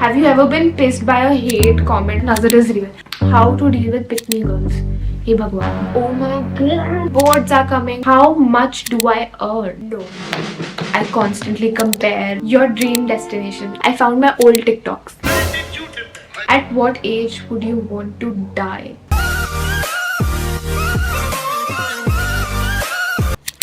Have you ever been pissed by a hate comment? Nazar is real. How to deal with pick me girls? Hey Bhagwan. Oh my god. Boards are coming. How much do I earn? No. I constantly compare your dream destination. I found my old TikToks. At what age would you want to die?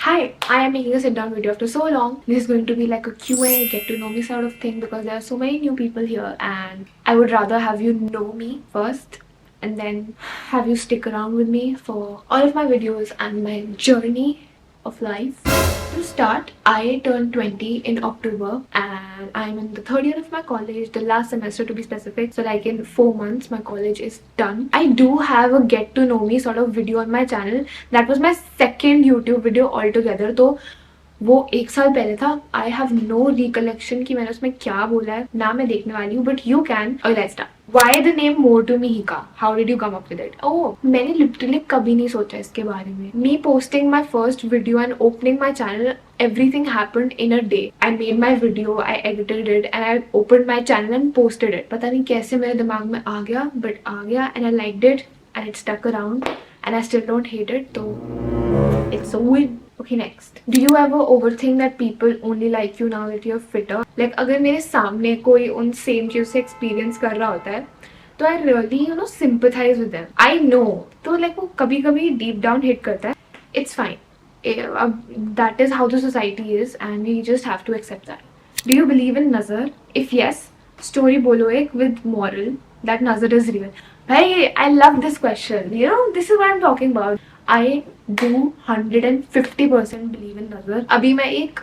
Hi, I am making a sit down video after so long. This is going to be like a Q&A, get to know me sort of thing because there are so many new people here and I would rather have you know me first and then have you stick around with me for all of my videos and my journey of life. To start, I turned 20 in October and I'm in the third year of my college, the last semester to be specific. So like in 4 months, my college is done. I do have a get to know me sort of video on my channel. That was my second YouTube video altogether. तो वो 1 साल पहले था. I have no recollection कि मैंने उसमें क्या बोला है, ना मैं देखने वाली हूँ, but you can. Let's start. Why the name More to Mihika? How did you come up with it? Oh, मैंने लिटरली कभी नहीं सोचा इसके बारे में. Me posting my first video and opening my channel, everything happened in a day. I made my video, I edited it, and I opened my channel and posted it. पता नहीं कैसे मेरे दिमाग में आ गया, but आ गया, and I liked it, and it stuck around, and I still don't hate it. So it's a win. Okay, next. Do you ever overthink that people only like you now that you're fitter? Like अगर मेरे सामने कोई उन same चीज से experience कर रहा होता है तो I really sympathize with them. I know. तो like वो कभी कभी deep down hit करता है. It's fine. That is how the society is and we just have to accept that. Do you believe in nazar? If yes, story बोलो एक with moral that nazar is real. Hey, I love this question. This is what I'm talking about. I do 150% believe in nazar. अभी मैं एक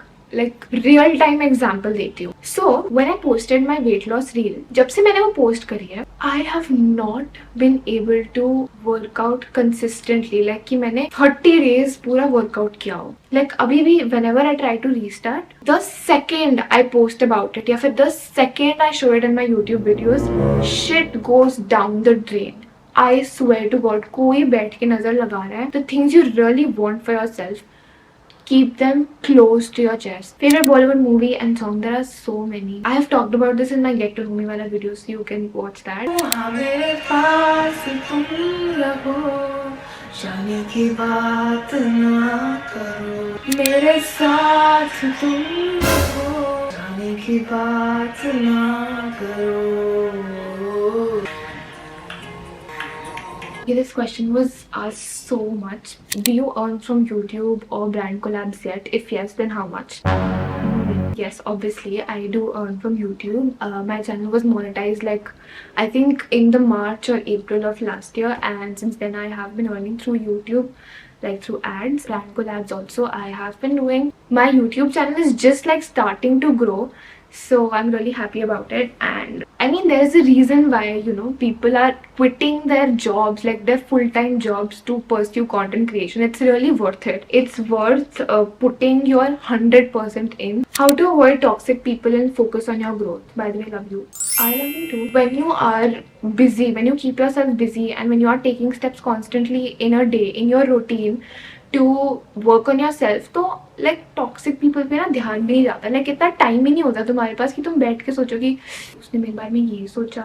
real time example देती हूँ. So when I posted my weight loss reel, जब से मैंने वो post करी है, I have not been able to work out consistently. Like कि मैंने 30 days पूरा workout किया हो. Like अभी भी whenever I try to restart, the second I post about it या फिर the second I show it in my YouTube videos, shit goes down the drain. I swear to God, कोई बैठ के नजर लगा रहा है. The things you really want for yourself, keep them close to your chest. Favorite Bollywood movie and song? There are so many. I have talked about this in my Get to Know Me wala video, so you can watch that. मेरे पास तुम रहो, जाने की बात ना करो. मेरे साथ तुम रहो, जाने की बात ना करो. This question was asked so much. Do you earn from YouTube or brand collabs yet? If yes, then how much? Yes, obviously I do earn from YouTube. My channel was monetized I think in the March or April of last year, and since then I have been earning through YouTube, through ads, brand collabs also I have been doing. My YouTube channel is just starting to grow, so I'm really happy about it. And I mean, there's a reason why people are quitting their jobs, their full-time jobs, to pursue content creation. It's really worth it. It's worth putting your 100% in. How to avoid toxic people and focus on your growth? By the way, love you. I love you too. When you are busy, when you keep yourself busy, and when you are taking steps constantly in a day, in your routine, to work on yourself, तो toxic people पे ना ध्यान भी नहीं जाता. इतना time ही नहीं होता तुम्हारे पास कि तुम बैठ के सोचो कि उसने मेरे बारे में ये सोचा,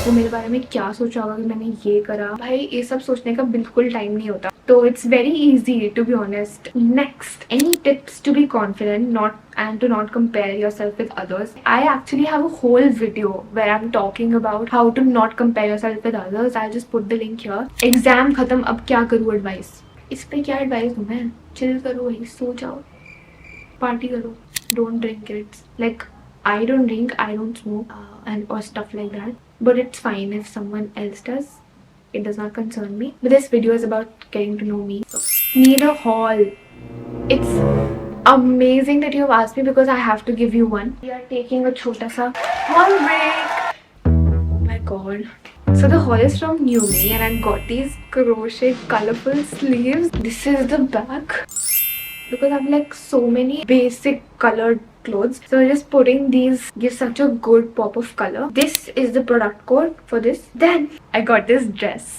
वो मेरे बारे में क्या सोचा होगा कि मैंने ये करा. भाई ये सब सोचने का बिल्कुल टाइम नहीं होता. तो it's very easy to be honest. Next, any tips to be confident and to not compare yourself with others? I actually have a whole video where I'm talking about how to not compare yourself with others. I'll just put the link here. Exam खत्म, अब क्या करूँ advice? इस पे क्या advice दूँ मैं? Chill करो, वही सो जाओ, पार्टी करो, don't drink kids. I don't drink, I don't smoke, and or stuff like that. But it's fine if someone else does. It does not concern me. But this video is about getting to know me. So, need a haul. It's amazing that you have asked me because I have to give you one. We are taking a chota sa haul break. Oh my god. So the haul is from New Me and I got these crochet colorful sleeves. This is the back because I have so many basic colored clothes, so just putting these gives such a good pop of color. This is the product code for this. Then I got this dress.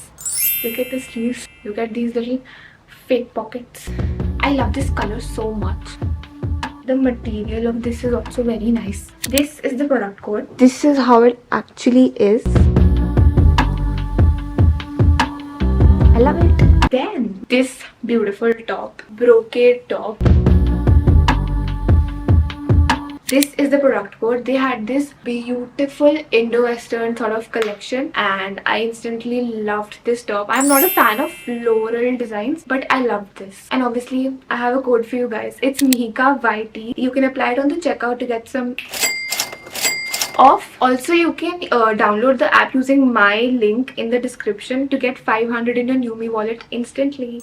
Look at the sleeves, look at these little fake pockets. I love this color so much. The material of this is also very nice. This is the product code. This is how it actually is. I love it. Then this beautiful top, brocade top. This is the product code. They had this beautiful Indo-Western sort of collection and I instantly loved this top. I'm not a fan of floral designs, but I loved this. And obviously, I have a code for you guys. It's Mihika YT. You can apply it on the checkout to get some off. Also, you can download the app using my link in the description to get 500 in your Numi wallet instantly.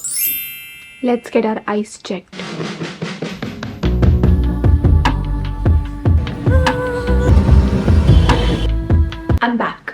Let's get our eyes checked. I'm back.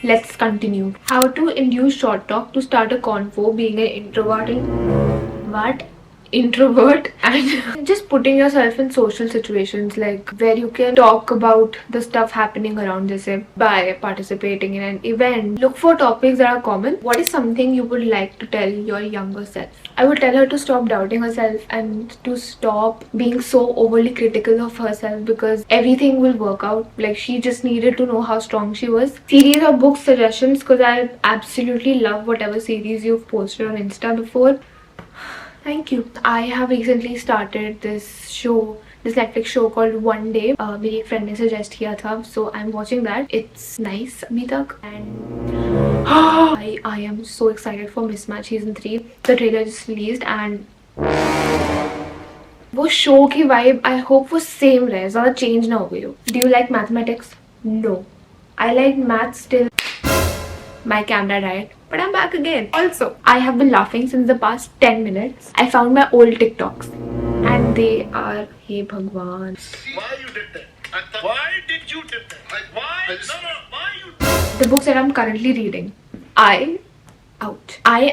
Let's continue. How to induce short talk to start a convo, being an introvert and introvert and just putting yourself in social situations like where you can talk about the stuff happening around, just by participating in an event. Look for topics that are common. What is something you would like to tell your younger self? I would tell her to stop doubting herself and to stop being so overly critical of herself, because everything will work out. Like, she just needed to know how strong she was. Series or book suggestions, because I absolutely love whatever series you've posted on Insta before. Thank you. I have recently started this show, this Netflix show called One Day. मेरी एक friend ने suggest किया था, so I'm watching that. It's nice अभी तक and I am so excited for Mismatch season 3. The trailer just released and वो show की vibe I hope वो same रहे, ज़्यादा change ना हो गई हो. Do you like mathematics? No. I like maths still. My camera died, but I'm back again. Also, I have been laughing since the past 10 minutes. I found my old TikToks and they are, hey Bhagwan. Why you did that? Why did you did that? Why? No, why you? The books that I'm currently reading. I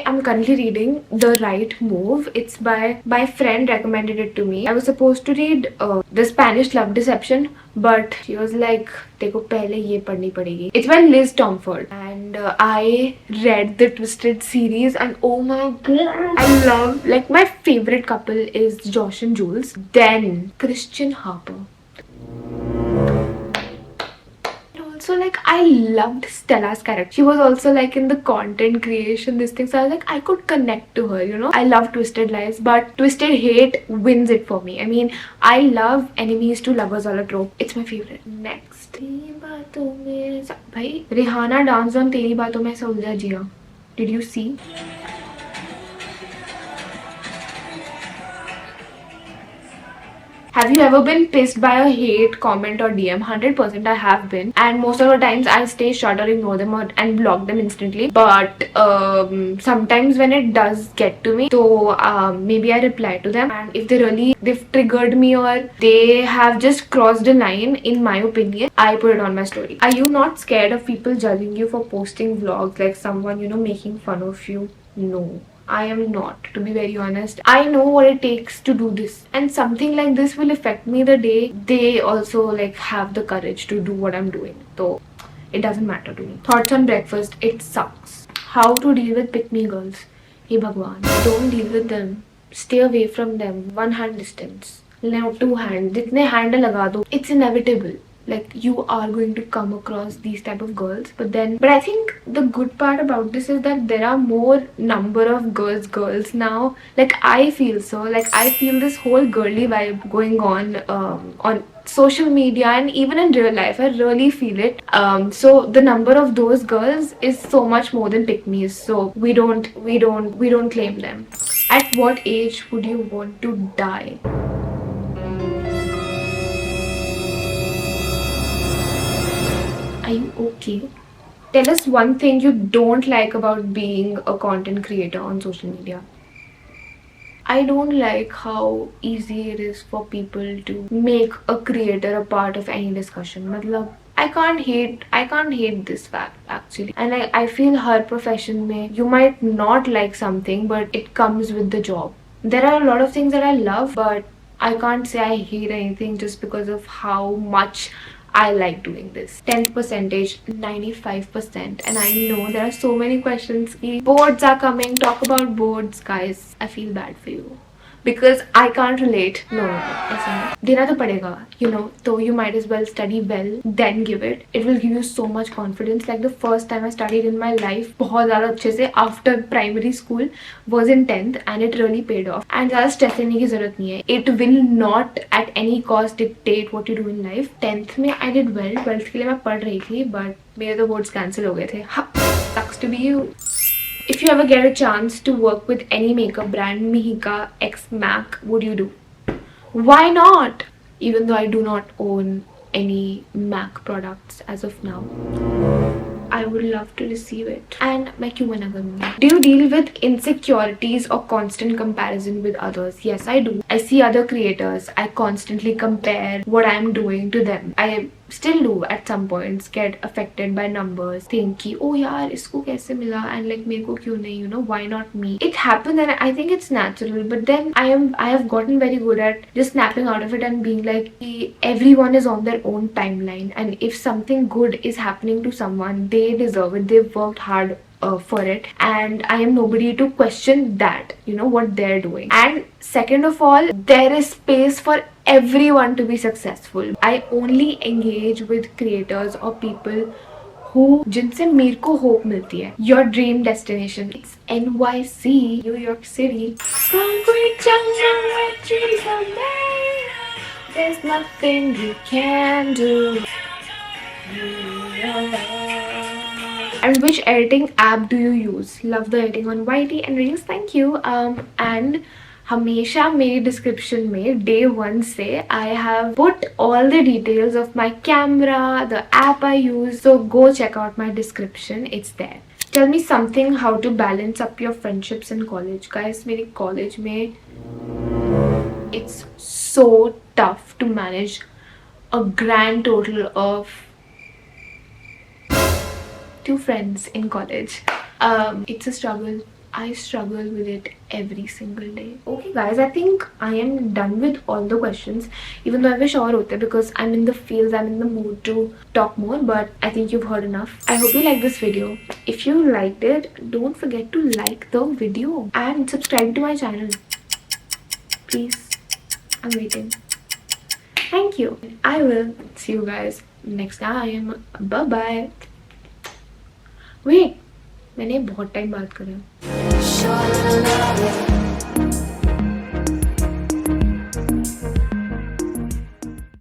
am currently reading The Right Move. It's by my friend recommended it to me. I was supposed to read The Spanish Love Deception, but she was like, "Teko pehle ye padni padegi." It's by Liz Tomford, and I read the Twisted series, and oh my god, I love. Like, my favorite couple is Josh and Jules, then Christian Harper. So like, I loved Stella's character. She was also like in the content creation, this thing. So I was like, I could connect to her, you know. I love Twisted Lies, but Twisted Hate wins it for me. I mean, I love enemies to lovers wala trope. It's my favorite. Next. Bhai, Rihanna danced on Teri Baaton Mein Aisa Ulja Jiya. Did you see? Have you ever been pissed by a hate comment or DM? 100% I have been, and most of the times I stay shut or ignore them and block them instantly. But sometimes when it does get to me, so maybe I reply to them, and if they've triggered me or they have just crossed a line, in my opinion, I put it on my story. Are you not scared of people judging you for posting vlogs, like someone, you know, making fun of you? No, I am not, to be very honest. I know what it takes to do this, and something like this will affect me the day they also like have the courage to do what I'm doing. So it doesn't matter to me. Thoughts on breakfast? It sucks. How to deal with pick me girls? Hey Bhagwan, don't deal with them. Stay away from them. 1 hand distance. Now 2 hand. Jitne hand laga do. It's inevitable. Like, you are going to come across these type of girls, but I think the good part about this is that there are more number of girls now. Like, I feel so, like, I feel this whole girly vibe going on social media and even in real life. I really feel it. So the number of those girls is so much more than pick-me's, so we don't claim them. At what age would you want to die? Are you okay? Tell us one thing you don't like about being a content creator on social media. I don't like how easy it is for people to make a creator a part of any discussion. Matlab, I can't hate this fact actually. And I feel her profession mein, you might not like something, but it comes with the job. There are a lot of things that I love, but I can't say I hate anything just because of how much I like doing this. 10%, 95%. And I know there are so many questions. Boards are coming. Talk about boards, guys. I feel bad for you. because I can't relate. No, ऐसा नहीं देना तो पड़ेगा, you know. So you might as well study well, then give it. It will give you so much confidence. Like the first time I studied in my life, बहुत ज़्यादा अच्छे से after primary school was in 10th and it really paid off. And ज़्यादा stress लेने की ज़रूरत नहीं है. It will not at any cost dictate what you do in life. 10th में I did well. 12th के लिए मैं पढ़ रही थी, but मेरे तो boards cancel हो गए थे. Sucks to be you. If you ever get a chance to work with any makeup brand, Mihika x MAC, would you do? Why not? Even though I do not own any MAC products as of now, I would love to receive it. And मैं क्यों मना करूँगी? Do you deal with insecurities or constant comparison with others? Yes, I do. I see other creators. I constantly compare what I'm doing to them. I still do at some points get affected by numbers, think कि oh यार इसको कैसे मिला and like मेरे को क्यों नहीं, you know, why not me? It happens and I think it's natural, but then I have gotten very good at just snapping out of it and being like everyone is on their own timeline, and if something good is happening to someone, they deserve it. They've worked hard for it, and I am nobody to question that, you know, what they're doing. And second of all, there is space for everyone to be successful. I only engage with creators or people who जिनसे मेरे को hope मिलती है. Your dream destination, it's NYC, New York City. Concrete jungle where trees are made. There's nothing you can do. And which editing app do you use? Love the editing on YT and Reels. Thank you. And हमेशा मेरी description में day 1 से I have put all the details of my camera, the app I use. So go check out my description. It's there. Tell me something how to balance up your friendships in college. Guys, मेरे college में it's so tough to manage a grand total of 2 friends in college. It's a struggle. I struggle with it every single day. Okay guys, I think I am done with all the questions, even though I wish और होते because I'm in the fields, I'm in the mood to talk more, but I think you've heard enough. I hope you liked this video. If you liked it, don't forget to like the video and subscribe to my channel. Please, I'm waiting. Thank you. I will see you guys next time. Bye bye. Wait, मैंने बहुत time बात करा.